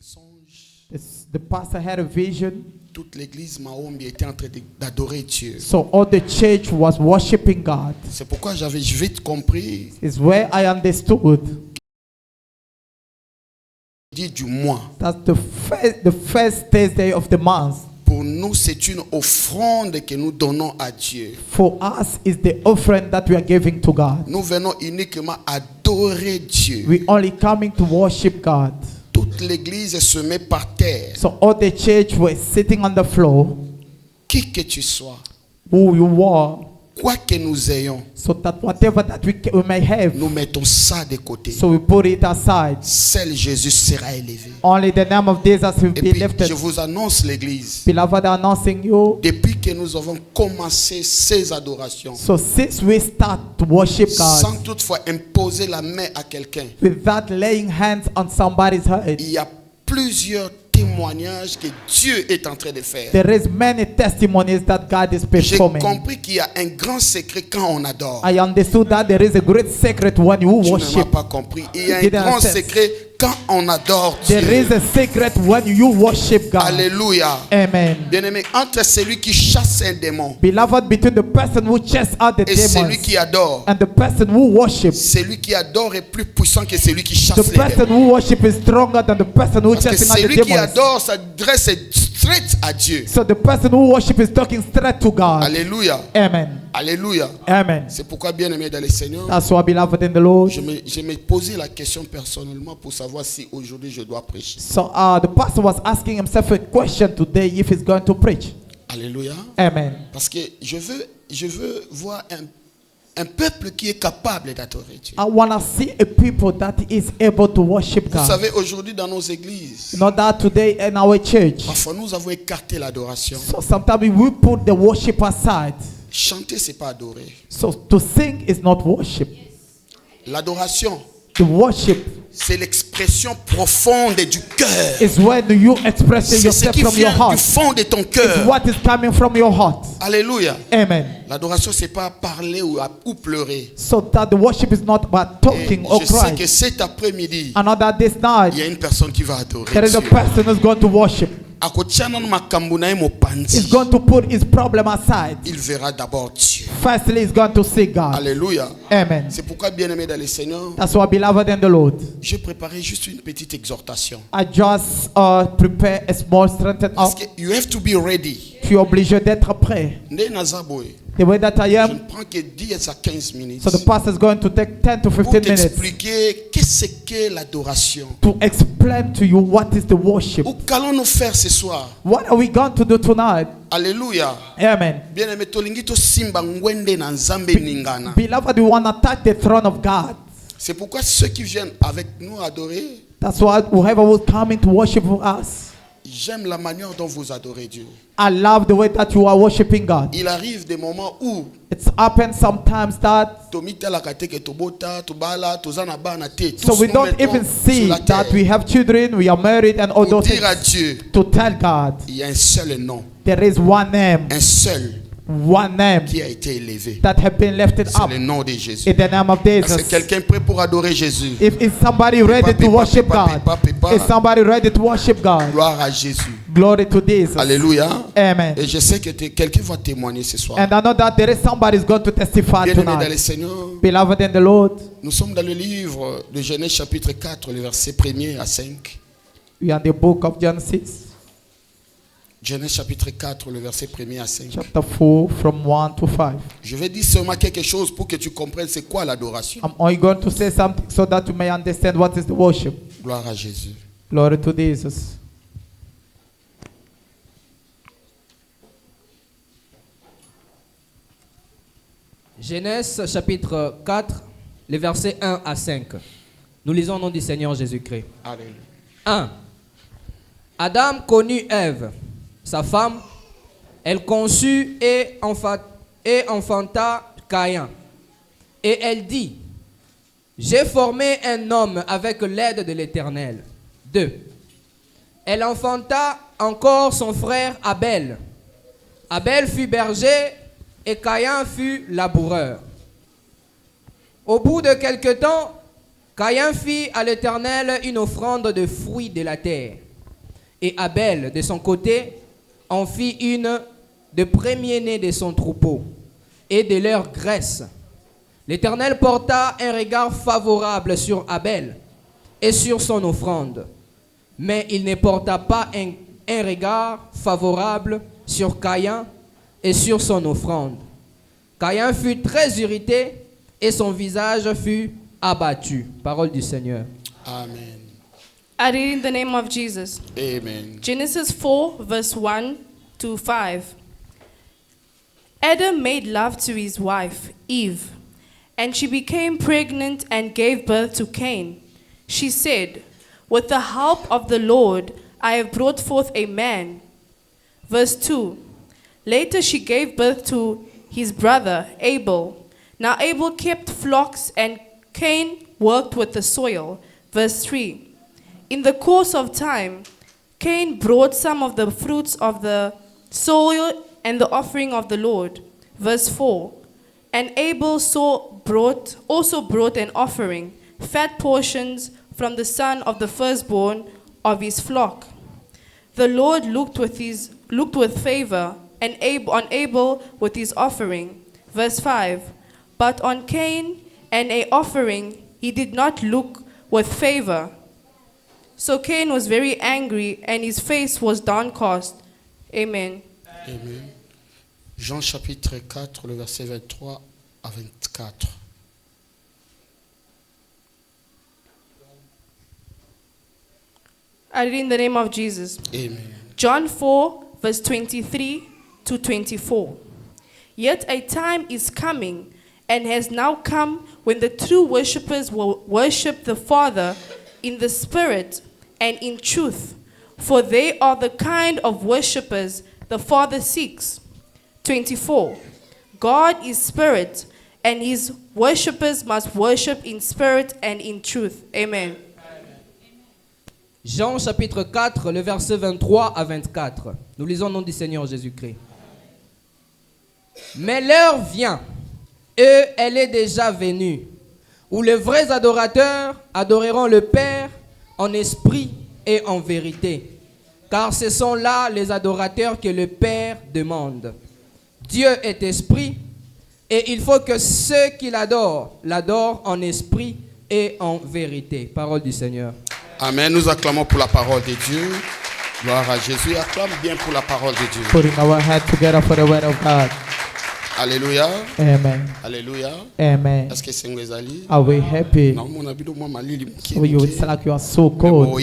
songe. The pastor had a vision. Toute l'église Mahombi était en train d'adorer Dieu. So all the church was worshiping God. C'est pourquoi j'avais vite compris. It's where I understood Dit du mois. that the first Thursday of the month Pour nous, c'est une offrande que nous donnons à Dieu. for us is the offering that we are giving to God. Nous venons uniquement adorer Dieu. We only coming to worship God. Toute l'église se met par terre. So all the church were sitting on the floor, Qui que tu sois, who you were, quoi que nous ayons, so that whatever that we may have, nous mettons ça de côté. so we put it aside. Seul Jésus sera élevé. Only the name of Jesus will Et be puis, lifted. je vous annonce l'église. Beloved, announcing you. Depuis que nous avons commencé ces adorations, So since we start to worship sans God toutefois imposer la main à quelqu'un, without laying hands on somebody's head, il y a plusieurs témoignages que Dieu est en train de faire. there is many testimonies that God is J'ai performing. compris qu'il y a un grand secret quand on adore. I understood that there is a great secret when you Tu ne m'as worship. pas compris. Il y a un Didn't grand understand. secret quand on adore There is Dieu. a secret when you worship God. Alléluia. Amen. Bien-aimé, entre celui qui chasse un démon Beloved, between the person who chases out the et celui demons qui adore, and the person who worships, celui qui adore est plus puissant que celui qui chasse the les person démons. who worships is stronger than the person who Parce que chasing out the celui qui demons. adore s'adresse straight à Dieu. So the person who worships is talking straight to God. Alléluia. Amen. Alléluia. Amen. C'est pourquoi, bien-aimé dans le Seigneur, That's why, beloved in the Lord. je me posais la question personnellement pour savoir si aujourd'hui je dois prêcher. So the pastor was asking himself a question today if he's going to preach. Alléluia. Amen. Parce que je veux voir un peuple qui est capable d'adorer Dieu. I want to see a people that is able to worship Vous God. savez, aujourd'hui dans nos églises, You know that today in our church, parfois nous avons écarté l'adoration. so sometimes we put the worship aside. Chanter, c'est pas adorer. So to sing is not worship. L'adoration, The worship c'est l'expression profonde du cœur. is when you express C'est ce yourself qui from your vient du heart. fond de ton It's cœur. what is coming from your heart. Alléluia. Amen. L'adoration, c'est pas parler ou pleurer. So that the worship is not about Et talking or je sais que crying. cet après-midi, And not that this il y night, a une personne qui va adorer there is a Dieu. person who's going to worship. Akotiana no makambo na ye mopanzi. He's going to put his problem aside. Il verra d'abord Dieu. Firstly, he's going to see God. Alléluia. Amen. C'est pourquoi, bien-aimé dans le Seigneur, That's why, beloved in the Lord, j'ai préparé juste une petite exhortation. I just prepare a small strengthen Parce up. que you have to be ready. Tu es obligé d'être prêt. Nde naza boye. The way that I Je ne am, prends que 10 à 15 minutes so the pastor is going to take 10 to pour 15 minutes t'expliquer qu'est-ce que l'adoration. to explain to you what is the worship. Où qu'allons-nous faire ce soir? What are we going to do tonight? Alléluia. Amen. Bien-aimé, tolingi to simba ngwende na nzambe ningana. Beloved, we want to touch the throne of God. C'est pourquoi ceux qui viennent avec nous adorer, That's why whoever will come in to worship us, j'aime la manière dont vous adorez Dieu. I love the way that you are worshiping God. Il arrive des moments où It's happened sometimes that tomita la kateke tobota tobala tozana bana te. so we don't even see that we have children, we are married and all Pour those dire à things. Dieu, To tell God, il y a un seul nom, there is one name qui a été élevé. that have been lifted C'est up le nom de Jésus. in the name of Est-ce que Jesus. quelqu'un prêt pour adorer Jésus? If is somebody ready to worship God, is somebody ready to worship God? Gloire à Jésus. Glory to Jesus. Alléluia. Amen. Et je sais que quelqu'un va témoigner ce soir. And I know that there is somebody who's going to testify Bien-aimé dans le tonight. Seigneur, Beloved in the Lord, nous sommes dans le livre de Genèse chapitre 4, le verset 1er à 5. we are in the book of Genesis, Genèse chapitre 4, le verset 1er à 5. chapter 4, from 1 to 5. Je vais dire seulement quelque chose pour que tu comprennes c'est quoi l'adoration. I'm only going to say something so that you may understand what is the worship. Gloire à Jésus. Glory to Jesus. Genèse chapitre 4, les versets 1 à 5. Nous lisons au nom du Seigneur Jésus-Christ. Alléluia. 1. Adam connut Ève, sa femme. Elle conçut et enfanta Caïn. Et elle dit, j'ai formé un homme avec l'aide de l'Éternel. 2. Elle enfanta encore son frère Abel. Abel fut berger et Caïn fut laboureur. Au bout de quelque temps, Caïn fit à l'Éternel une offrande de fruits de la terre. Et Abel, de son côté, en fit une de premier-né de son troupeau et de leur graisse. L'Éternel porta un regard favorable sur Abel et sur son offrande, mais il ne porta pas un regard favorable sur Caïn et sur son offrande. Caïn fut très irrité et son visage fut abattu. Parole du Seigneur. Amen. I read in the name of Jesus. Amen. Genesis 4, verse 1 to 5. Adam made love to his wife, Eve, and she became pregnant and gave birth to Cain. She said, "With the help of the Lord, I have brought forth a man." Verse 2. Later she gave birth to his brother, Abel. Now Abel kept flocks and Cain worked with the soil. Verse 3. In the course of time, Cain brought some of the fruits of the soil and the offering of the Lord. Verse 4. And Abel also brought an offering, fat portions from the son of the firstborn of his flock. The Lord looked with favor on Abel with his offering. Verse 5. But on Cain and an offering he did not look with favor. So Cain was very angry and his face was downcast. Amen. Amen. Jean chapitre 4, le verset 23 à 24. I read in the name of Jesus. Amen. John 4, verse 23 to 24. Yet a time is coming and has now come when the true worshippers will worship the Father in the Spirit and in truth, for they are the kind of worshippers the Father seeks. 24. God is Spirit, and his worshippers must worship in spirit and in truth. Amen. Jean chapitre 4, le verset 23 à 24. Nous lisons au nom du Seigneur Jésus-Christ. Mais l'heure vient, et elle est déjà venue, où les vrais adorateurs adoreront le Père en esprit et en vérité. Car ce sont là les adorateurs que le Père demande. Dieu est esprit, et il faut que ceux qui l'adorent en esprit et en vérité. Parole du Seigneur. Amen. Nous acclamons pour la parole de Dieu. Gloire à Jésus. Acclame bien pour la parole de Dieu. Putting our head together for the word of God. Alléluia. Amen. Alléluia. Amen. Est-ce que c'est Ngwezali? Are we happy? Non, mon habito moi malili So you would say like you are so cold.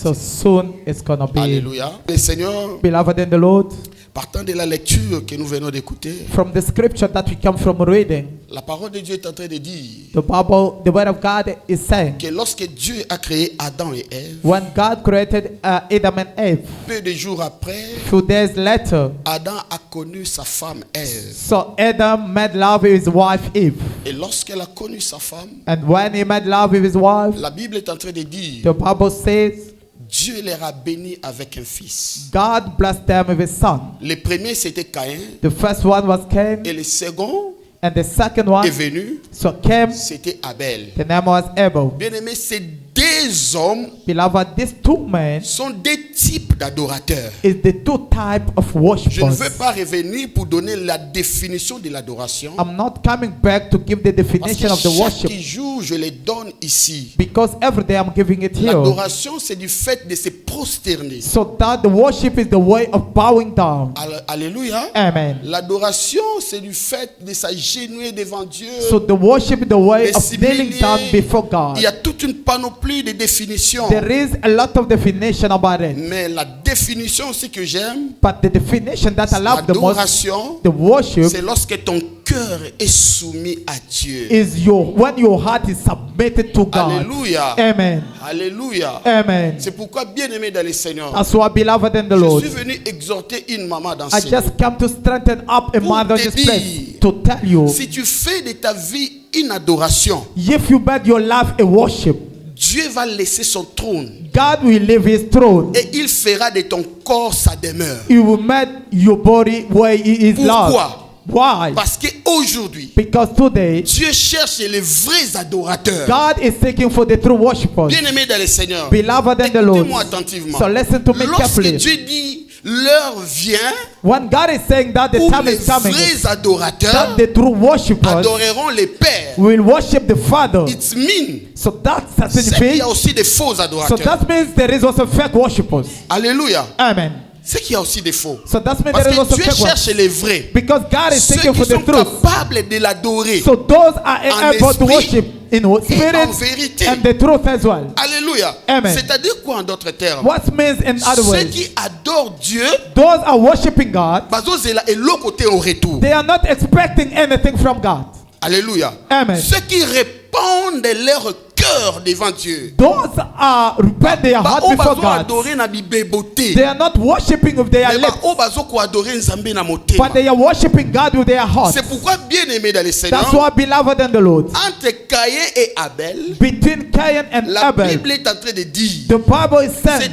So soon it's gonna be. Alléluia. Le Seigneur, Beloved in the Lord, partant de la lecture que nous venons d'écouter, from the scripture that we come from reading, la parole de Dieu est en train de dire the word of God is saying, que lorsque Dieu a créé Adam et Ève, when God created Adam and Eve, peu de jours après, few days later, Adam a connu sa femme Ève. so Adam made love with his wife Eve. Et lorsqu'elle a connu sa femme, And when he made love with his wife, la Bible est en train de dire, the Bible says, Dieu les a bénis avec un fils. God blessed them with his son. Le premier c'était Caïn The first one was Cain, et le second and the second one est venu, so came, c'était Abel. the name was Abel. Bien aimé, ces deux hommes Beloved, these two men sont des types d'adorateurs. is the two type of Je ne worshipers. veux pas revenir pour donner la définition de l'adoration. I'm not coming back to give the Parce definition que of the chaque worship, jour, je les donne ici. because every day I'm giving it here. L'adoration, c'est du fait de se prosterner. So that the worship is the way of bowing down. Alléluia. Amen. L'adoration, c'est du fait de s'agenouiller devant Dieu. So the worship is the way de of kneeling down s'humilier. before God. Il y a toute une panoplie de définitions. There is a lot of definition about it. Mais la définition aussi que j'aime, But the definition that I love the most, l'adoration, the worship, c'est lorsque ton cœur est soumis à Dieu. is when your heart is submitted to God. Alléluia. Amen. Alléluia. Amen. C'est pourquoi, bien-aimé dans le Seigneur, That's why, beloved in the je Lord, suis venu exhorter une maman dans I ce just come to strengthen up a Pour mother in te this place dire, to tell you, Si tu fais de ta vie une adoration, if you made your life a worship, Dieu va laisser son trône God will leave his throne. et il fera de ton corps sa demeure. He will make your body where he is loved. Pourquoi? Why? Parce qu'aujourd'hui, Because today, Dieu cherche les vrais adorateurs. God is seeking for the true worshippers. Bien-aimés dans le Seigneur, Beloved in the Lord. écoutez-moi attentivement. So listen to me Lorsque carefully. Dieu dit l'heure vient When God is saying that the où time les is coming, vrais adorateurs that the true worshippers adoreront les pères. will worship the Father. It means So that c'est qu'il y signifies, a aussi des faux so adorateurs. that means there is also fake worshippers. Alléluia. Amen. C'est qu'il y a aussi des faux. So that means Parce there is que also Dieu fake ones. cherche les vrais. Because God is Ceux seeking qui for sont the truth. capables de l'adorer. So those are En able to esprit worship in en spirit vérité. and the truth as well. Alléluia. Amen. C'est-à-dire quoi en d'autres termes? What means in other Ceux words, qui adorent Dieu, those are worshiping God. bazozela et l'autre côté au retour. They are not expecting anything from God. Alléluia. Amen. Ceux qui répandent leur cœur devant Dieu. Those are repent their heart Ba o before bazo God. adorer na bibebote. They are not worshiping with their Mais ba lips, o bazo ko adorer nzambe na motema. but they are worshiping God with their heart. C'est pourquoi bien aimé dans le Seigneur, That's why, beloved in the Lord, entre Caïn et Abel, between Cain and la Abel, Bible est en train de dire, the Bible is saying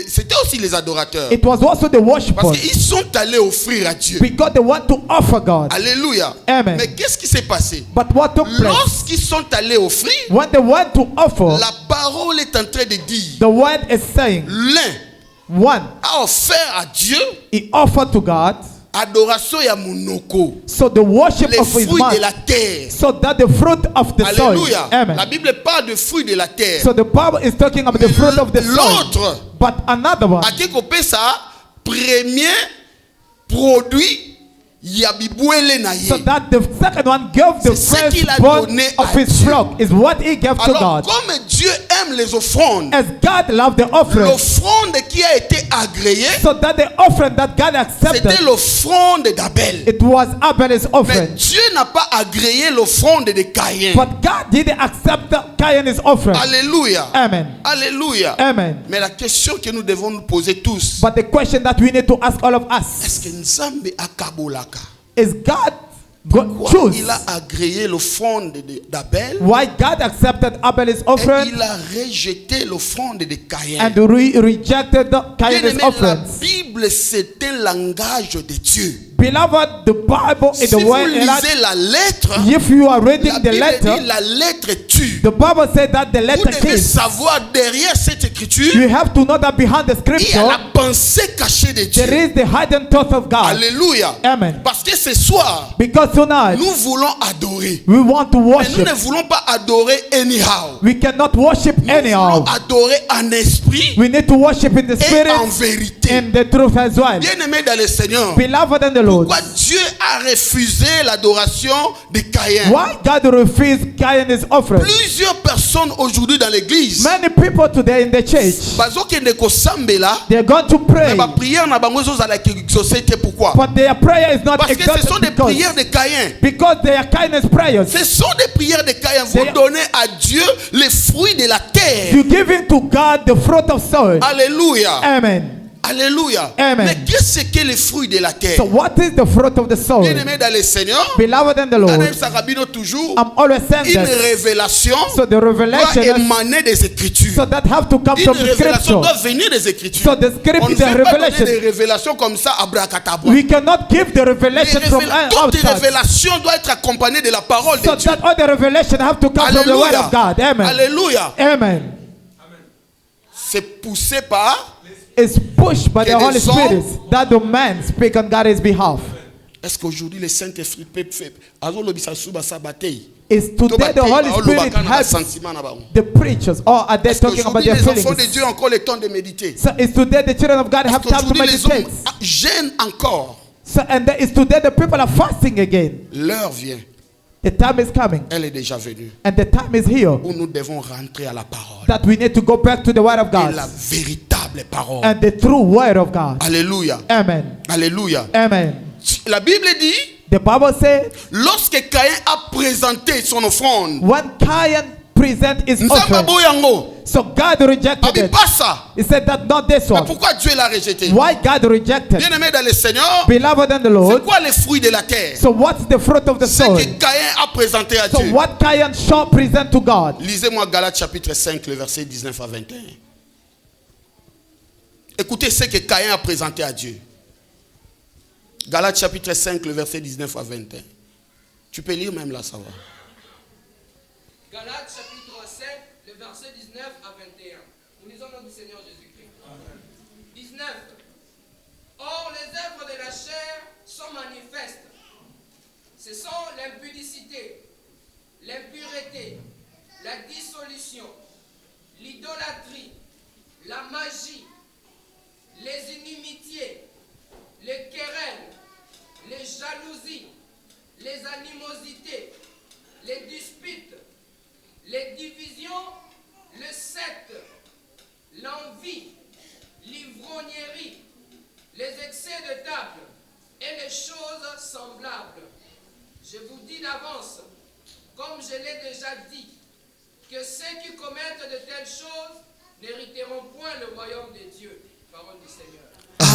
c'était aussi les adorateurs. it was also the Parce worshippers qu'ils sont allés offrir à Dieu. because they want to offer God. Alléluia. Amen. Mais qu'est-ce qui s'est passé? But what took place? Lorsqu'ils sont allés offrir, When they went to offer, la parole est en train de dire, the word is saying, l'un one, a offert à Dieu he offered to God, adoration ya monoko, so the worship les of his fruits de mouth, la terre. so that the fruit of the soil. Alléluia. Amen. La Bible parle de fruits de la terre. So the Bible is talking about the fruit of the soil. L'autre, But another one, à quelque part ça, premier produit ya bibouele na so ye. that the second one gave the C'est ce qu'il a firstborn donné of à his Dieu. flock, is what he gave to Alors, God. comme Dieu aime les offrandes, As God loved the offering, l'offrande qui a été agréée, so that the offering that God accepted, c'était l'offrande d'Abel. it was Abel's Mais offering. Dieu n'a pas agréé l'offrande de Caïn. But God didn't accept Cain's offering. Alléluia. Amen. Alléluia. Amen. Mais la question que nous devons nous poser tous, But the question that we need to ask all of est-ce us que Nzambe akabolaka? is God Pourquoi choose il a agréé l'offrande d'Abel why God accepted Abel's et offering il a rejeté l'offrande de Caïn? and rejected Cain's Bien-aimé, la offering. Bible c'est un langage de Dieu. Beloved, the Bible Si is the vous word. lisez la lettre, If you are la reading the Bible letter, dit la lettre tue. the Bible said that the Vous letter devez kills. savoir derrière cette écriture, You have to know that behind the il y a scripture la pensée cachée de there Dieu. is the hidden thought of God. Alléluia. Amen. Parce que ce soir, Because tonight nous voulons adorer. we want to Mais nous worship. ne voulons pas adorer anyhow. We cannot worship Nous anyhow. voulons adorer en esprit We need to worship in the et spirit en vérité. and the truth as well. Bien-aimé dans le Seigneur, Beloved in the Lord, pourquoi Dieu a refusé l'adoration de Caïn? why God refused Cain's offering? Plusieurs personnes aujourd'hui dans l'église, Many people today in the church, bazokende kosambela, they're going to pray, mais ba prière na bango ezozalaka exaucée te. Pourquoi? but their prayer is not Parce que ce sont exalted des prières de Caïn. because they are Cain's prayers. Ce sont des prières de Caïn. Vous They- donnez à Dieu les fruits de la terre. You giving to God the fruit of soil. Alléluia. Amen. Alléluia. Amen. Mais qu'est-ce que les fruits de la terre? So what is the fruit of the soil? Bien-aimé dans le Seigneur, Beloved in the Lord, Daniel Sarabino toujours, I'm always saying une that. révélation So the doit revelation, émaner des Écritures. so that have to come Une from the révélation scripture. doit venir des Écritures. So the On ne scripture, the peut pas donner revelation. des révélations comme ça à bracadabra. We cannot give the revelation from Toutes les outside. révélations doivent être accompagnées de la parole So de Dieu. that all the revelation have to come from the word Alléluia. of God. Amen. Alléluia. Amen. C'est poussé par. It's pushed by Que the des Holy Spirit hommes- that the man speak on God's behalf. Est-ce qu'aujourd'hui le Saint-Esprit peut faire? Azolobisa suba sa bataille. Is today the Holy Spirit helps the preachers, or are they Est-ce talking about qu'aujourd'hui their les enfants de feelings? Dieu ont encore le temps de méditer? So is today the children of God Est-ce have time to qu'aujourd'hui les hommes meditate? gênent encore? So and there is today the people are fasting again. L'heure vient, The time is coming, elle est déjà venue, and the time is here où nous devons rentrer à la parole. that we need to go back to the word of Et God la véritable parole. and the true word of God. Alléluia. Amen. Alléluia. Amen. La Bible dit, The Bible says lorsque Caïn a présenté son offrande, when Cain present his Nzamba offering, boyango, so God rejected abi it. pas ça. He said that not this Mais one. pourquoi Dieu l'a rejeté? Why God rejected? Bien-aimé dans le Seigneur, Beloved in the c'est Lord, quoi les fruits de la terre? so what's the fruit of the C'est soil? que Caïn a présenté à So Dieu. what Cain shall present to God? Lisez-moi Galates chapitre 5, le verset 19 à 21. Écoutez ce que Caïn a présenté à Dieu. Galates chapitre 5, le verset 19 à 21. Tu peux lire même là, ça va. Galates chapitre 5, le verset 19 à 21. Nous lisons le nom du Seigneur Jésus-Christ. 19. Or, les œuvres de la chair sont manifestes. Ce sont l'impudicité, l'impureté, la dissolution, l'idolâtrie, la magie, les inimitiés, les querelles, les jalousies, les animosités, les disputes, les divisions, le secte, l'envie, l'ivrognerie, les excès de table et les choses semblables. Je vous dis d'avance, comme je l'ai déjà dit, que ceux qui commettent de telles choses n'hériteront point le royaume de Dieu. Parole du Seigneur.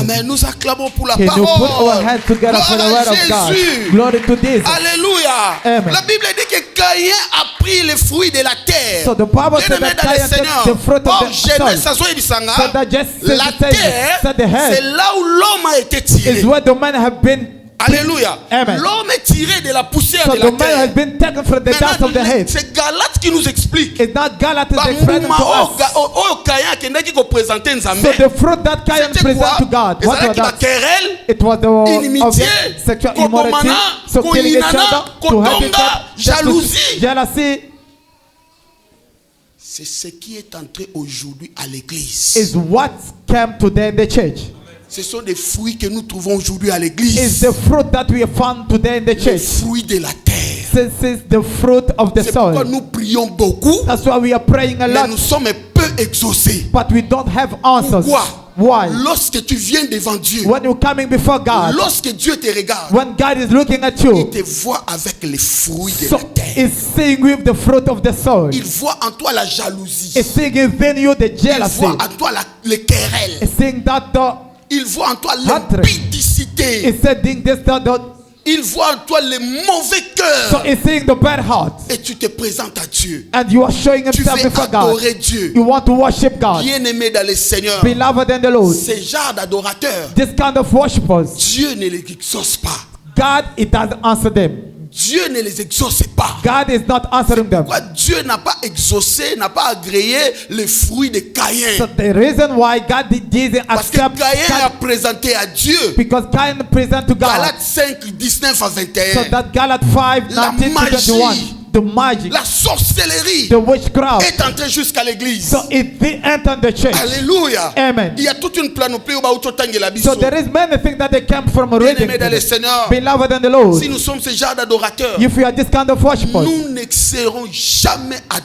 Amen. Nous acclamons pour la Can you put our parole. hands together for the Gloire word à of God? Jésus. Glory to this. Alléluia. Amen. La Bible dit que Caïn a pris les fruits de la terre. So the Bible said Bien-aimé that dans le Cain Seigneur. took the fruit of Or, the Genèse, soil. ça soit Ebisanga, So that just says la the table, terre, said the head. c'est là où l'homme a été tiré. Is where the man have been. Alléluia. Amen. L'homme est tiré de la poussière So de the la man has terre. been taken from the dust of the head. C'est Galate qui nous explique. It's not Galatas explaining to us. Oyo Caïn akendaki koprésenter So Nzambe. the fruit that Cain C'était quoi? present to God, what was Ezalaki that? baquerelle, It was the inimitié, sexual immorality, kobomana, so killing each koyinana, other, to hate each kotonga, other, jalousie. jealousy C'est ce qui est entré aujourd'hui à l'église. is what came today in the church. Ce sont des fruits que nous trouvons aujourd'hui à Is l'église. the fruit that we found today in the Les church. fruits de la terre. This is the fruit of the C'est pourquoi soil. nous prions beaucoup, That's why we are praying a mais lot, nous sommes peu exaucés. but we don't have answers. Pourquoi? Why? Lorsque tu viens devant Dieu, When you're coming before God, lorsque Dieu te regarde, when God is looking at il you, te voit avec les fruits de so la terre. is seeing with the fruit of the soil. Il voit en toi la jalousie. Is seeing within you the Il jealousy. voit en toi les querelles. Is seeing that the Il voit en toi Hatred. l'impudicité. is saying this that. Il voit en toi les mauvais So cœurs. is seeing the bad heart, Et tu te présentes à Dieu. and you are showing Tu himself veux before God. adorer Dieu. You want to worship God, Bien-aimé dans le Seigneur, beloved in the Lord. ces genres d'adorateurs, This kind of worshippers, Dieu ne les exauce pas. God, it doesn't answer them. Dieu ne les exauce pas. God is not answering them. Pourquoi Dieu n'a pas exaucé, n'a pas agréé les fruits de So Caïn? the reason why God didn't Parce que accept Caïn a God, présenté à Dieu, because Cain present to God. Galates 5, 19 à So 21, that Galates 5, La 19 to 21, magie. the magic, la sorcellerie the witchcraft. est entrée jusqu'à l'église. So it they enter the church. Alléluia. Amen. Il y a toute une planoplie au bas où la biso. So there is many things that they came from reading. Bien-aimé dans le Seigneur, Beloved in the Lord, si nous sommes ce genre d'adorateurs, if we are this kind of worshippers, nous n'excellerons jamais à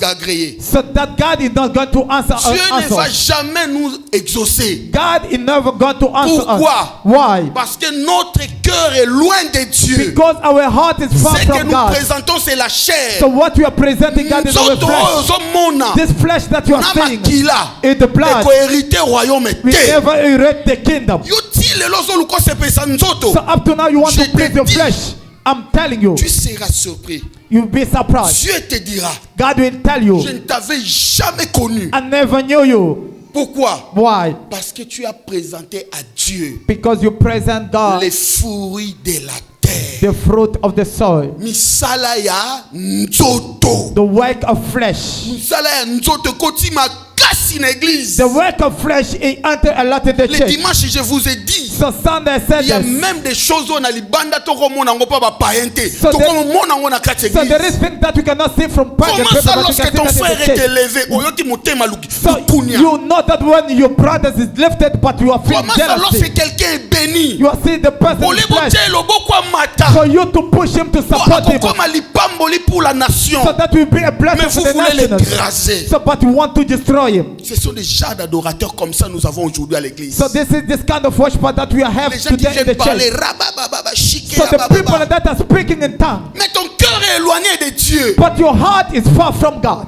agréer. so that God is not going to answer Dieu ne va us. jamais nous exaucer. God is never going to answer Pourquoi? us. Why? Parce que notre cœur est loin de Dieu. Because our heart is far Ce que from nous God. présentons, c'est la chair. So what we are presenting God is our Nzoto flesh. ozomona, This flesh that you are na seeing makila, is the blood. ekohérité royaume We te. never inherit the kingdom. Yo ti lelo ozoluka osepesa nzoto. So up to now you want Je to please te your dis, flesh. I'm telling you, Tu seras surpris. you'll be surprised. Dieu te dira, God will tell je you, ne t'avais jamais connu. I never knew you. Pourquoi? Why? Parce que tu as présenté à Dieu Because you present God les fruits de la terre. the fruit of the soil, Misala ya nzoto. the work of flesh. Misala ya nzoto koti makasi na église. The work of flesh is enter a lot in the Les church. dimanches, je vous ai dit, So Sunday said il y a this. même des choses où on a libanda toko mona ngo pa ba païenté. So Toko there- mona ngo na kati So there église. is things that we cannot see from pagan Comment people, ça but we lorsque can see ton that in frère the est church. élevé, oyoti motema luki, So lukunya. you know that when your brother is lifted, but you are feeling Comment ça lorsque jealousy. quelqu'un est béni? You are seeing the person Pour les is blessed. botter loboko mata. For you to push him to support him, Comme lipamboli pour la nation. so that will be a Mais blessing vous for the voulez les nationals. graser. So, but you want to destroy him. Ce sont des genres d'adorateurs comme ça nous avons aujourd'hui à l'église. So this is this kind of worship that we have Les gens qui today in viennent the parler church. rabababa, chiquet, So the people rabababa. that are speaking in tongues, Mais ton cœur est éloigné de Dieu. but your heart is far from God.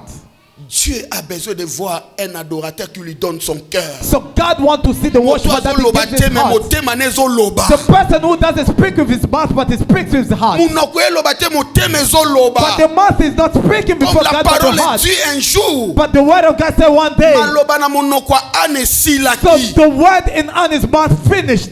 Dieu a besoin de voir un adorateur qui lui donne son cœur. So God wants to see the worshiper that he gives his heart. The person who doesn't speak with his mouth, but he speaks with his heart. But the mouth is not speaking before God, but the heart. But the word of God said one day. So the word in Anna's mouth finished.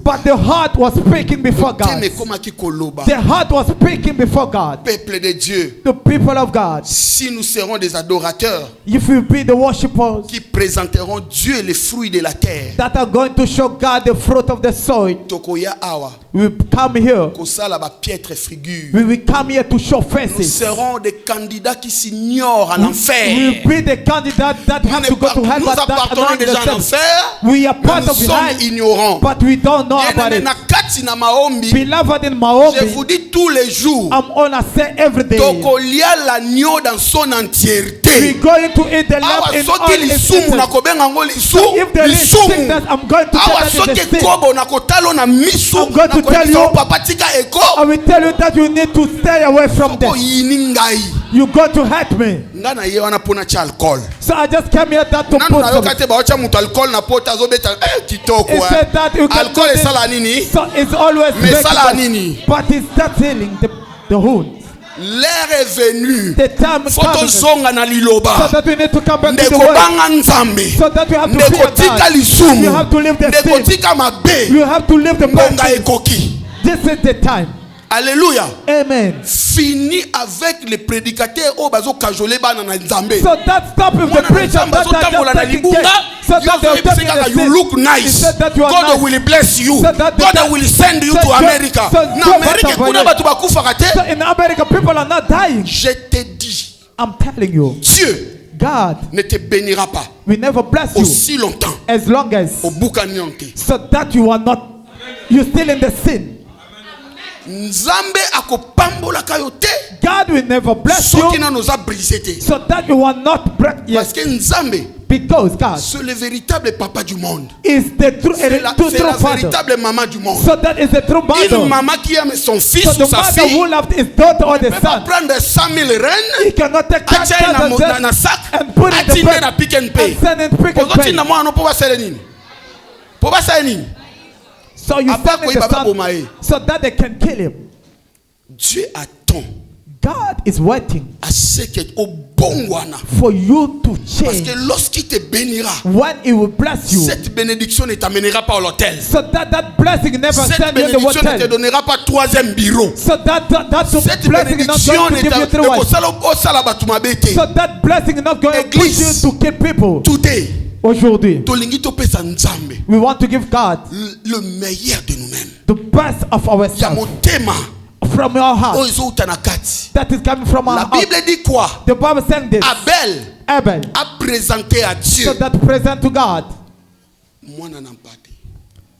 But the heart was speaking before God. The heart was speaking before God. Peuple de Dieu. The people of God. Si nous serons des adorateurs, if we be the worshippers, qui présenteront Dieu les fruits de la terre, that are going to show God the fruit of the soil, tokoya awa, we will come here. Kosala ba piètre figure. We will come here to show faces. Nous serons des candidats qui s'ignorent en enfer. We will be the candidates that have to go to hell, but that are not déjà en enfer. We are part of nous sommes ignorants. But we don't know about it. Beloved in Maombi, je vous dis tous les jours, I'm gonna say every day, tokolia l'agneau dans son entièreté. we're going to eat the lamb in all its essence. So if there is sickness, I'm going to tell you the sin. I'm going to tell you, I will tell you that you need to stay away from them. You're going to hurt me. So I just came here that to put some. It said that you can do this. So it's always making, but it's not healing the wound. L'heure est venue. The time is coming. So that we need to come back to the word. So that we have to fear God. You have to leave the sin. You have to leave the bad. This is the time. Alléluia. Amen. Fini avec les prédicateurs au bazo kajole bana na nzambe. So that stop with the preacher that so that you look nice. God will bless you. God will send you to America. So in America people are not dying. Je te dis. I'm telling you. Dieu God ne te bénira pas. We never bless you aussi longtemps. As long as so that you are not you still in the sin. God will never bless you so that you will not break. Yes. Because God c'est le véritable papa du monde. Is the true, c'est la véritable maman du monde. So that is the true mother. Une maman qui aime son fils so ou sa fille. Who loved his daughter or the son. Pas prendre 100,000 rennes. He cannot take that na sac and put it in na Pick n Pay. Send it Pick n Pay. Na mwana po ba sele nini? Po ba sele nini? So you send it the son so that they can kill him. Dieu attend. God is waiting for you to change. Parce que lorsqu'il te bénira, when he will bless you, cette bénédiction ne t'amènera pas à l'hôtel. So that blessing never cette send you to the hotel. Cette bénédiction ne te donnera pas troisième bureau. So that cette blessing is not going to give you three wives. So that blessing is not going to push you to kill people. Today, aujourd'hui, we want to give God le meilleur de nous-mêmes. The best of ourselves. From your heart. That is coming from our heart. La Bible dit quoi? The Bible saying this. Abel a présenté à Dieu. So that present to God.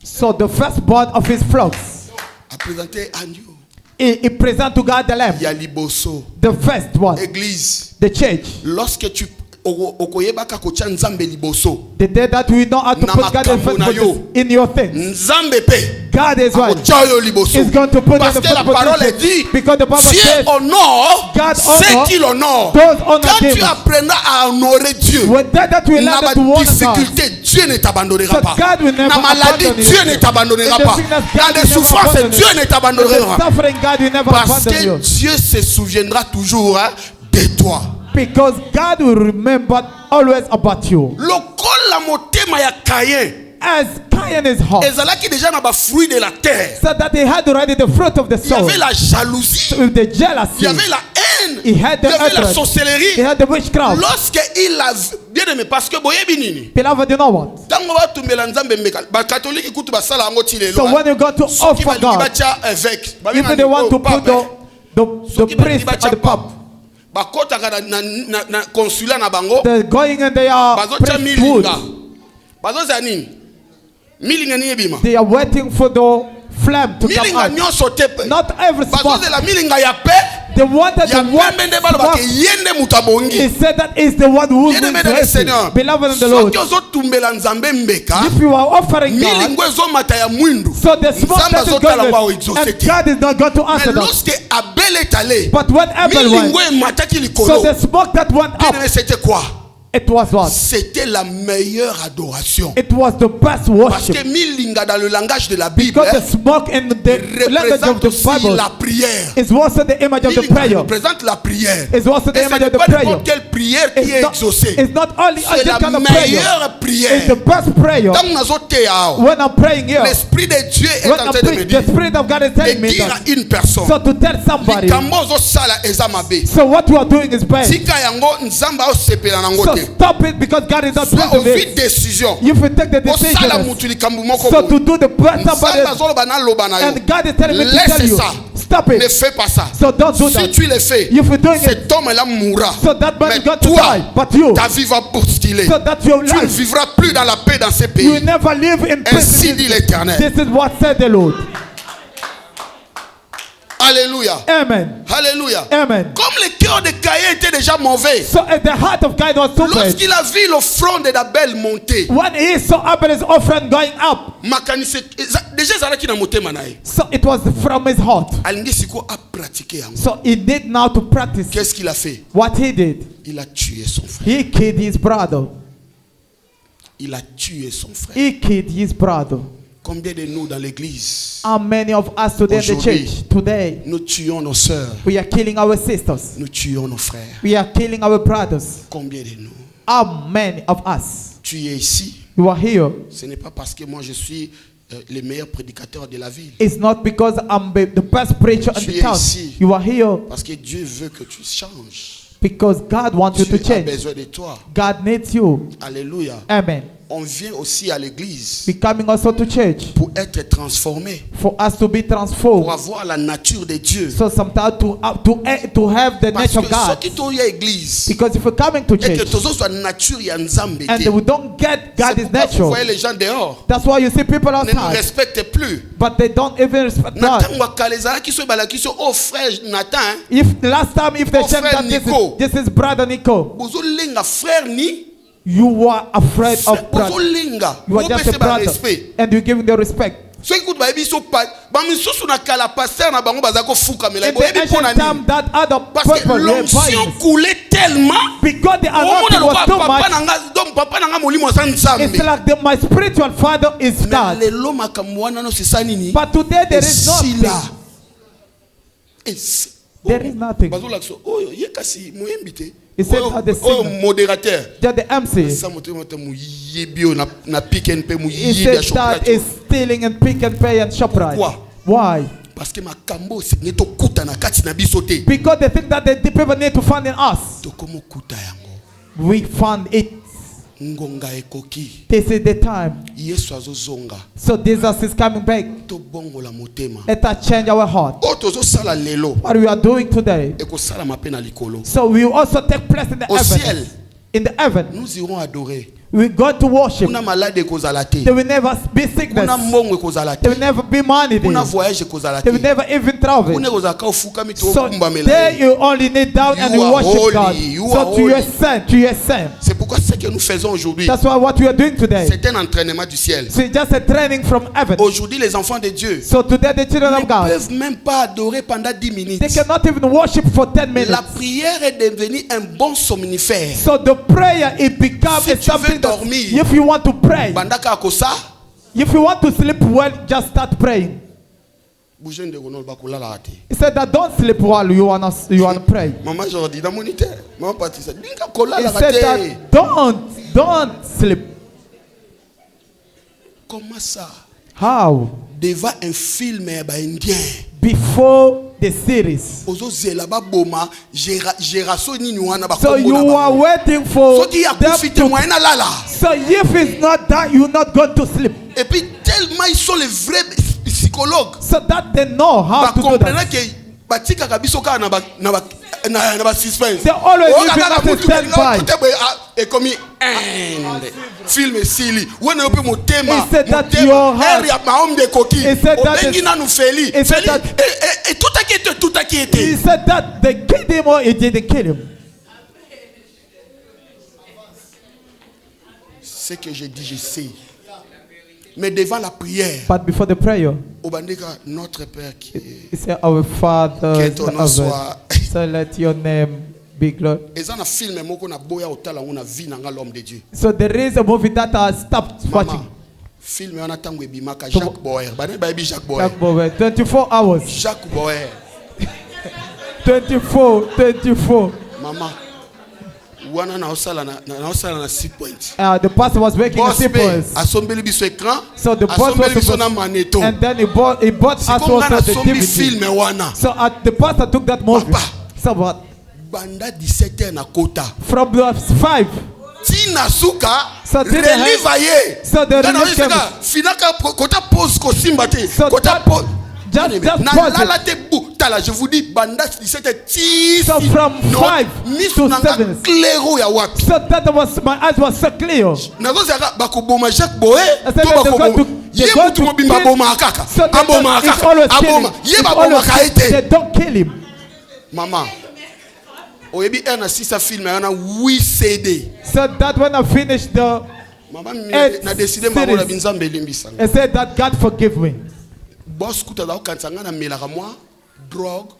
So the firstborn of his flocks. A présenté à Dieu. He present to God the lamb. The first one. Église. The church. Lorsque tu the day that we know how to put God in your things. God is right. Is going to put in the first because the Bible says God honor those honor quand tu apprendras à honorer Dieu, that we learn to honor difficulté, Dieu ne t'abandonnera pas. God will never dans la maladie, Dieu ne t'abandonnera pas. Dans les souffrances, Dieu ne t'abandonnera pas. Parce que Dieu se souviendra toujours de toi. Because God will remember always about you. As Cain is hot. So that he had already the fruit of the soul. Il y avait la jalousie. With the jealousy. Il y avait la haine. He had the il y avait la sorcellerie. He had the witchcraft. Lorsqu'il a bien aimé parce que boyebi nini. Beloved, you know what? So when you go to offer God, if they want to put the priest at the pub, they're going in their priesthood. They are waiting for the flame to come out. Not every spot. They wanted the one. He said that is the one who is beloved in the Lord. If you are offering God, so the smoke that is going, and God is not going to answer them. But when Abel went, so the smoke that went up, it was what? C'était la meilleure adoration. It was the best worship. Parce que milinga dans le langage de la Bible, because the smoke in the language of the Bible la prière. Is also the image of the prayer. Représente la prière. Is also the image of the prayer. Quelle prière qui est exaucée. It's not only c'est la kind of meilleure prière. It's the best prayer. When I'm praying here, l'esprit de Dieu est en train de me dire. The Spirit of God is telling me dire à une personne. So to tell somebody. So what you are doing is bad. So stop it because God is not doing it. Décision. If you take the decision, so to do the best somebody, and God is telling me to tell you, stop it. Ne fais pas ça. So don't do that. Si tu le fais, cet homme-là mourra. So that man is going to toi, die. But you, ta vie va bousculer. So that your life, tu ne vivras plus dans la paix dans ces pays. You will never live in peace. Ainsi dit l'Éternel. This is what said the Lord. Alléluia. Amen. Alléluia. Amen. Comme le cœur de Caïn était déjà mauvais. So the heart of Cain was so bad. Lorsqu'il a vu l'offrande d'Abel monter. When he saw Abel's offering going up. Déjà zalaki na motema na ye. So it was from his heart. Alingi siko a pratiquer yango. So he did now to practice. Qu'est-ce qu'il a fait? What he did. Il a tué son frère. He killed his brother. Il a tué son frère. He killed his brother. Combien de nous dans l'église? How many of us today in the church today? Nous tuons nos sœurs. We are killing our sisters. Nous tuons nos frères. We are killing our brothers. Combien de nous? How many of us? Tu es ici. You are here. Ce n'est pas parce que moi je suis le meilleur prédicateur de la ville. It's not because I'm the best preacher in the town. You are here. Parce que Dieu veut que tu changes. Because God wants you to change. Dieu a besoin de toi. God needs you. Alléluia. Amen. On vient aussi à l'église coming also to church pour être transformé, for us to be transformed, pour avoir la nature de Dieu. So sometimes to have the nature of God. Because if we're coming to church and we don't get God's nature, vous voyez les gens dehors. That's why you see people outside. Ne nous respectent plus. But they don't even respect God. If last time if they said that this is brother Nico, you are afraid of brother. You are just a brother. And you give him the respect. In the ancient time, that other people were violent. Because the anointing was too much. It's like my spiritual father is God. But today there is nothing. There is nothing. He said that the singer, that the MC, he said that is stealing and pick and pay and shop right. Why? Because they think that the people need to find in us. We found it. This is the time. So Jesus is coming back. Let us change our heart. What we are doing today. So we will also take place in the heaven. In the heaven. We go to worship. There will never be sickness. There will never be money there. There will never even travel. So there you only need down and you worship God. So to your son, to your son. That's why what we are doing today. C'est un entraînement du ciel. So it's just a training from heaven. Aujourd'hui, les enfants de Dieu so today the children of God ne peuvent même pas adorer pendant 10 minutes. They cannot even worship for 10 minutes. La prière est devenue un bon somnifère. So the prayer it becomes something dormir, if you want to pray, if you want to sleep well, just start praying. He said that don't sleep while you want to pray. He said that don't sleep. How? Devant un film indien. Before the series. So you are waiting for them to. So if it's not that, you're not going to sleep. Et puis tellement ils sont les vrais psychologues. So that they know how to do that. na suspense. They always leaving us to stand by. Et comme film silly. When you put motema. He said that your heart. He said that. He said that. Et tout a qui était. He said that they killed him or it didn't kill him. Ce que je dis, je sais. Mais devant la prière, but before the prayer, notre Père qui he said, our Father, que ton nom soit. So let your name be glorified. So there is a movie that I stopped watching. Film Jacques Boer. Jacques Boer. 24 hours. Jacques Boer. 24. Mama. The pastor was making a 6 points. So the boss was and then he bought us also the DVD. So the pastor took that movie. So what? From the 5. Tina Suka, so relief aye. So the relief came. Finaka kota pose ko simbate. Kota pose. Just pause. Je vous dis, banda 17 10. So from 5 to 7. So that was my eyes was so clear. Nazo zaka bakoboma Jacques Boer. To bakoboma. Ye mutu mobimba boma akaka. Aboma akaka. Aboma. Ye baboma kaite. They don't kill him. Mama. Oyebi un assist film na 8 CD. So that when I finished the Mama na décidé mama la binzambe limbisa. I said that God forgive me. Boss kuta za okansanga na melaka moi drogue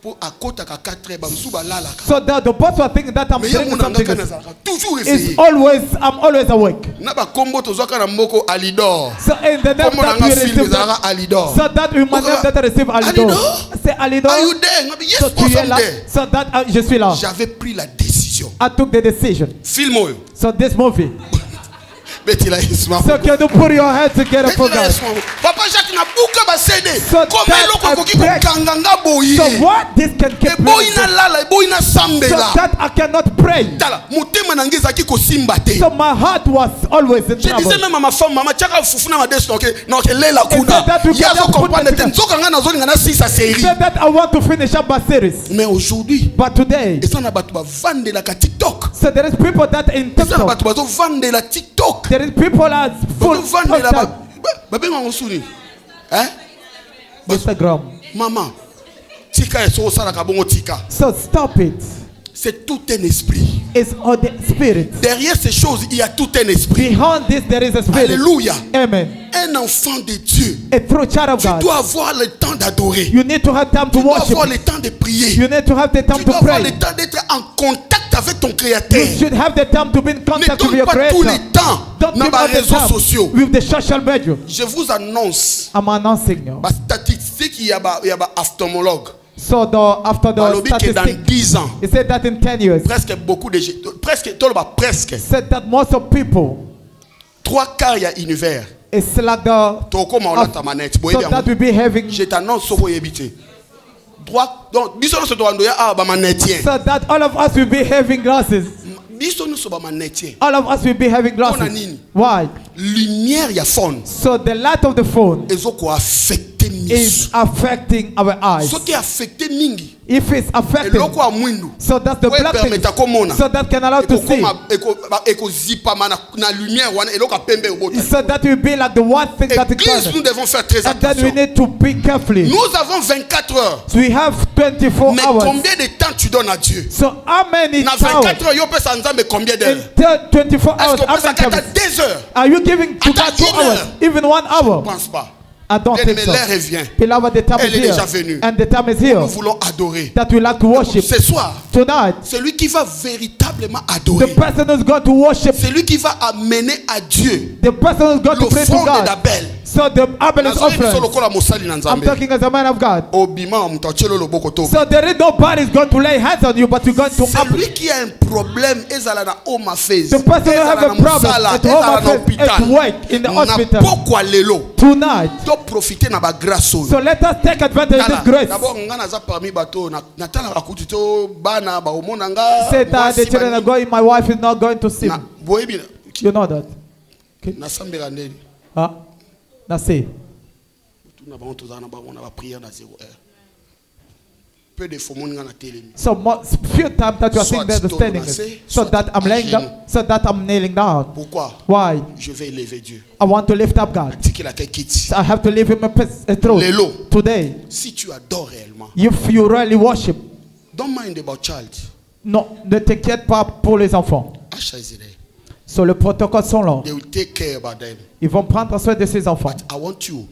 pour akota ka 4 ba msuba lala. So that the boss was thinking that I'm doing something. I'm always awake. Na ba kombo tozoka na mboko Alidor. So in the name that we receive Alidor. So that we must that receive Alidor. Say Alidor. Are you there? Yes, so, so that je suis là. J'avais pris la décision. I took the decision. Film. So this movie. So can you put your head together for God? Papa Jacques na buka ba CD. So what this can keep me. So that I cannot pray. So my heart was always in trouble. Je disais même à ma femme, maman, chaka fufuna ma desu donc lela kuna. So that I want to finish up my series. Mais aujourd'hui, but today, so there is people that in TikTok. There is people as full of Instagram. Maman, tika so stop it. C'est tout un esprit. It's all the spirit. Derrière ces choses, il y a tout un esprit. Behind this, there is a spirit. Alléluia. Amen. Un enfant de Dieu. A true child of God. Tu dois avoir le temps d'adorer. You need to have time to worship. Tu dois avoir le temps de prier. You need to have the time to pray. Tu dois avoir le temps d'être en contact avec ton Créateur. You should have the time to be in contact with your Creator. Ne donne pas tout le temps dans les réseaux sociaux. With the social media. Je vous annonce. I'm announcing you. La statistique, il y a ophtalmologue. So after the statistic, 10 ans, he said that in 10 years, presque beaucoup de gens, presque, said that most of people, 3/4 il y a univers. It's like the, so that we be having. Je t'annonce ce que éviter. Donc, so that all of us will be having glasses. All of us will be having glasses. Why? Lumière ya phone. So the light of the phone is affecting our eyes. If it's affecting, so that's the black thing, so that can allow to see. So that will be like the one thing that is nous devons faire très and then we need to be carefully. Nous avons 24 heures. So we have 24 mais hours. Combien de temps tu donnes à Dieu? So how many na 24 heures, yo peut s'ensemble combien d'heures? In 24 hours, deux heures? Are you giving to God 2 hours? Even 1 hour? Je pense pas. I don't think so. Beloved, the time is here. And the time is here. Nous voulons adorer. That we like to worship. Ce soir, tonight, celui qui va véritablement adorer. The person who's going to worship. Celui qui va amener à Dieu. The person who's going to pray to God. d'Abel. So the Abel is offering. I'm talking as a man of God. So there is nobody is going to lay hands on you, but you're going to. Celui qui a un problème, the person who have a problem at home affairs, at work, in the hospital. Tonight. So let us take advantage of this grace. Say that the children are going, my wife is not going to see me. You know that. Okay. Huh? That's it. So few times that you are sitting there standing, so that I'm laying down, so that I'm kneeling down. Pourquoi? Why? Je vais élever Dieu. I want to lift up God. So I have to live him a truth. Today, si tu adores réellement, if you really worship, don't mind about child. Non, ne t'inquiète pas pour les enfants. So le protocole sont là. They will take care about them. Ils vont prendre soin de ces enfants. But I want you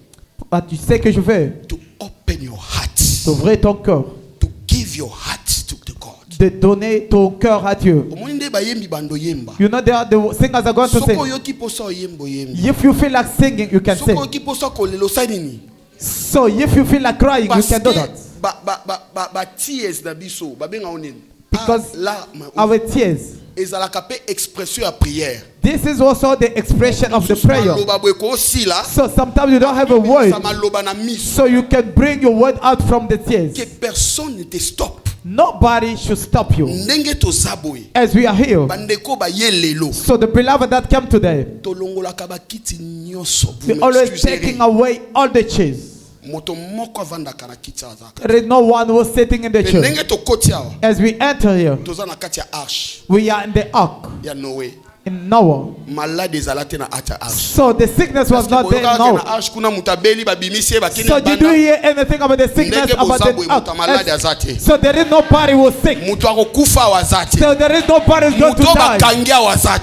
tu sais que je veux to open your heart. D'ouvrir ton cœur. To give your heart to the God. De donner ton cœur à Dieu. You know the singers are going to sing. If you feel like singing, you can sing. So if you feel like crying, you can do that. Because our tears, this is also the expression of the prayer. So sometimes you don't have a word, so you can bring your word out from the tears. Nobody should stop you. As we are here, so the beloved that came today, we always taking away all the chairs. There is no one who is sitting in the church. As we enter here, we are in the ark in Noah. So the sickness was not there in Noah. So did you hear anything about the sickness about the ark? So there is nobody who is sick. So there is nobody who is going to die.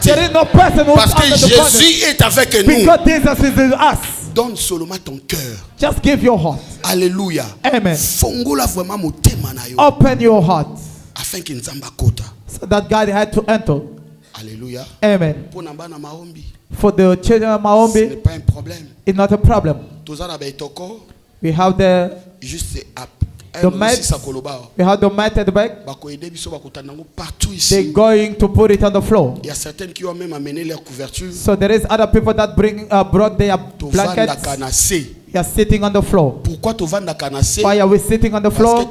There is no person who is under the bondage. Because Jesus is in us. Donne seulement ton cœur. Just give your heart. Alléluia. Amen. Fongola vraiment motema na yo. Open your heart. Afin que nzamba kota. So that God had to enter. Alléluia. Amen. Pour namba na maombi. For the children of Maombi, ce n'est pas un problème. It's not a problem. Tozana ba itoko. We have the mat. We have the mat at the back. They're going to put it on the floor. So there is other people that brought their blankets. They are sitting on the floor. Why are we sitting on the floor?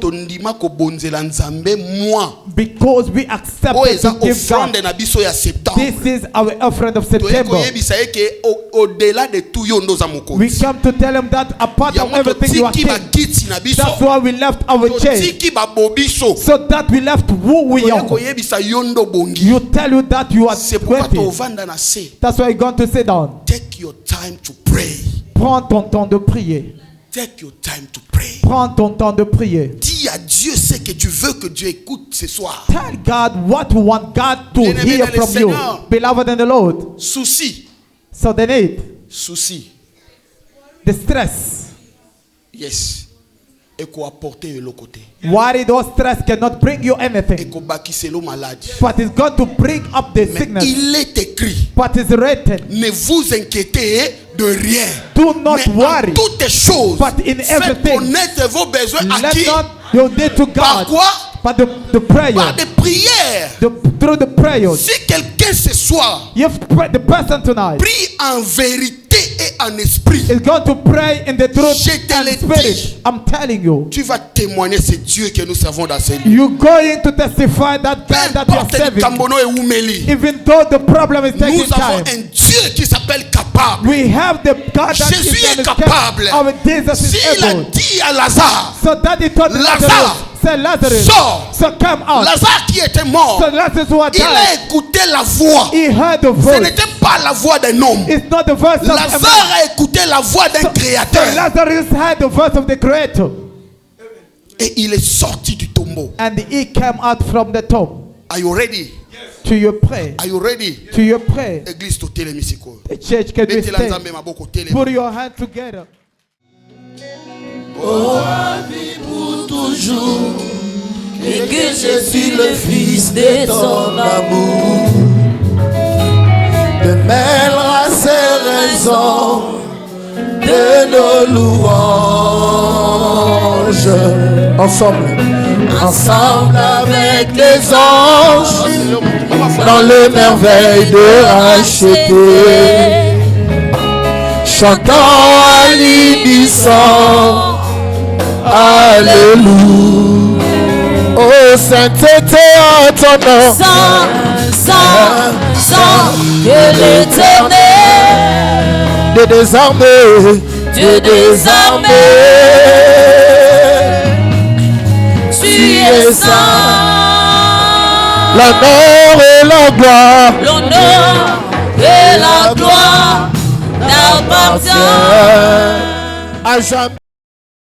Because we accept to give God. This is our offering of September. We come to tell him that apart from everything you are king. That's why we left our chair. So that we left who we are. You tell you that you are waiting. That's why you're going to sit down. Take your time to pray. Prends ton temps de prier. Take your time to pray. Prends ton temps de prier. Dis à Dieu ce que tu veux que Dieu écoute ce soir. Tell God what you want God to hear from you. Beloved in the Lord. Souci. So the need. Souci. The stress. Yes. Et qu'on apporte de l'autre côté. Worry, those stress cannot bring you anything. Et qu'on bâtisse l'eau malade. But it's going to bring up the sickness. Il est écrit. But it's written. Ne vous inquiétez de rien. Do not worry. En toutes choses. But in everything. Faites connaître vos besoins à qui? You need to God. Par quoi? But the prayer. Par des prières. Through the prayers. Si quelqu'un ce soir. The person tonight. Prie en vérité et en esprit. Is going to pray in the truth and spirit. I'm telling you. Tu vas témoigner ce Dieu que nous servons dans ces lieux. You're going to testify that God that you are serving. Even though the problem is taking time. Nous avons un Dieu qui s'appelle capable. We have the God that Jésus est capable. Our Jesus is S'il a dit à Lazare. So that he told Lazare. Lazarus, so come out. Lazare qui était mort, so il a écouté la voix. He heard the voice. Ce n'était pas la voix d'un homme. It's not the voice Lazare a écouté la voix d'un créateur. So Lazarus heard the voice of the creator. Et il est sorti du tombeau. And he came out from the tomb. Are you ready? Yes. To your prayer. Are you ready? To your prayer. Église to télémisiko. The church can be stayed. Put your hands together. Oh, vie pour toujours, et que je suis le fils de ton amour. De mêler à ces raisons de nos louanges. Ensemble avec les anges, dans les merveilles de racheter. Chantant à l'unisson. Alléluia. Oh, sainteté en ton nom. Sans que l'éternel de désarmer, tu es saint. L'honneur et la gloire, L'honneur et la gloire t'appartiennent à jamais.